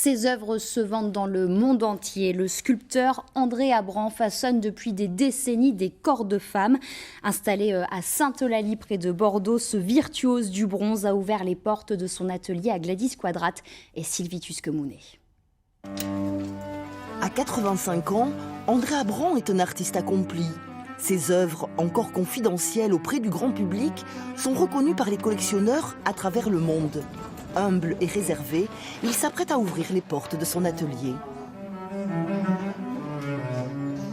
Ses œuvres se vendent dans le monde entier. Le sculpteur André Abran façonne depuis des décennies des corps de femmes. Installé à Sainte-Eulalie près de Bordeaux, ce virtuose du bronze a ouvert les portes de son atelier à Gladys Quadrat et Sylvie Tusquemounet. À 85 ans, André Abran est un artiste accompli. Ses œuvres, encore confidentielles auprès du grand public, sont reconnues par les collectionneurs à travers le monde. Humble et réservé, il s'apprête à ouvrir les portes de son atelier.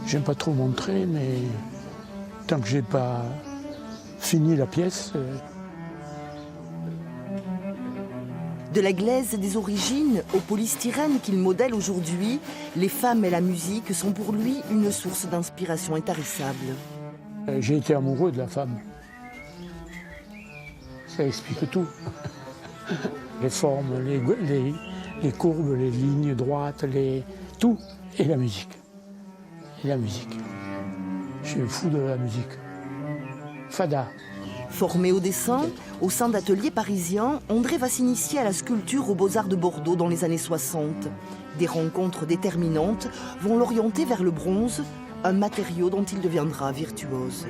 J'aime pas trop montrer, mais tant que j'ai pas fini la pièce. De la glaise des origines au polystyrène qu'il modèle aujourd'hui, les femmes et la musique sont pour lui une source d'inspiration intarissable. J'ai été amoureux de la femme. Ça explique tout. Les formes, les courbes, les lignes droites, tout. Et la musique. Et la musique. Je suis fou de la musique. Fada. Formé au dessin, au sein d'ateliers parisiens, André va s'initier à la sculpture aux Beaux-Arts de Bordeaux dans les années 60. Des rencontres déterminantes vont l'orienter vers le bronze, un matériau dont il deviendra virtuose.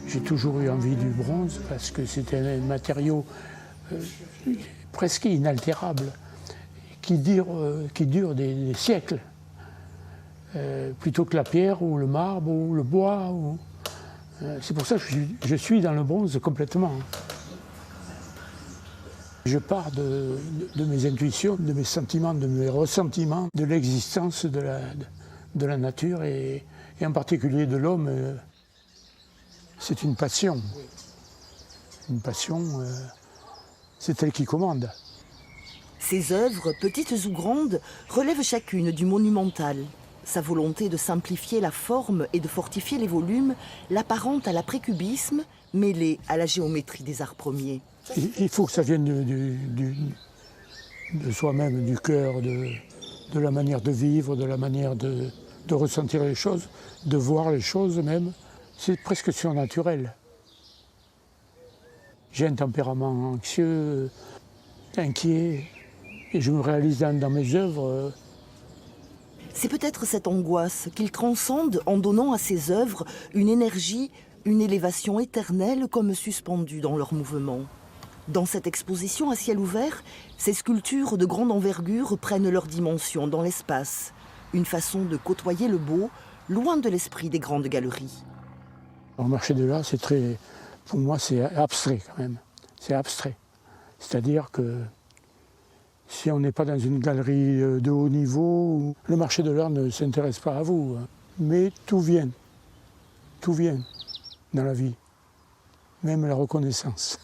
J'ai toujours eu envie du bronze parce que c'était un matériau presque inaltérable, qui dure des siècles, plutôt que la pierre ou le marbre ou le bois. C'est pour ça que je suis dans le bronze complètement. Je pars de mes intuitions, de mes sentiments, de mes ressentiments, de l'existence de la nature et en particulier de l'homme. C'est une passion. Une passion, c'est elle qui commande. Ses œuvres, petites ou grandes, relèvent chacune du monumental. Sa volonté de simplifier la forme et de fortifier les volumes l'apparente à l'après-cubisme, mêlé à la géométrie des arts premiers. Il faut que ça vienne de soi-même, du cœur, de la manière de vivre, de la manière de ressentir les choses, de voir les choses même. C'est presque surnaturel. J'ai un tempérament anxieux, inquiet, et je me réalise dans mes œuvres. C'est peut-être cette angoisse qu'il transcende en donnant à ses œuvres une énergie, une élévation éternelle comme suspendue dans leur mouvement. Dans cette exposition à ciel ouvert, ces sculptures de grande envergure prennent leur dimension dans l'espace. Une façon de côtoyer le beau, loin de l'esprit des grandes galeries. Le marché de l'art, pour moi, c'est abstrait quand même. C'est abstrait. C'est-à-dire que si on n'est pas dans une galerie de haut niveau, le marché de l'art ne s'intéresse pas à vous. Mais tout vient dans la vie, même la reconnaissance.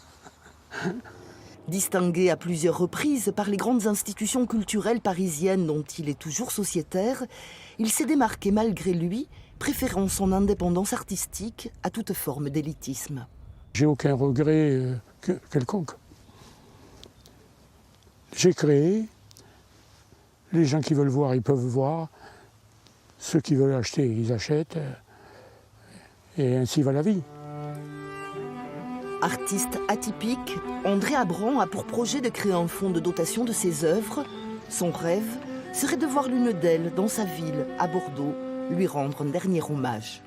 Distingué à plusieurs reprises par les grandes institutions culturelles parisiennes dont il est toujours sociétaire, il s'est démarqué malgré lui, préférant son indépendance artistique à toute forme d'élitisme. J'ai aucun regret quelconque. J'ai créé, les gens qui veulent voir, ils peuvent voir, ceux qui veulent acheter, ils achètent, et ainsi va la vie. Artiste atypique, André Abran a pour projet de créer un fonds de dotation de ses œuvres. Son rêve serait de voir l'une d'elles dans sa ville, à Bordeaux, lui rendre un dernier hommage.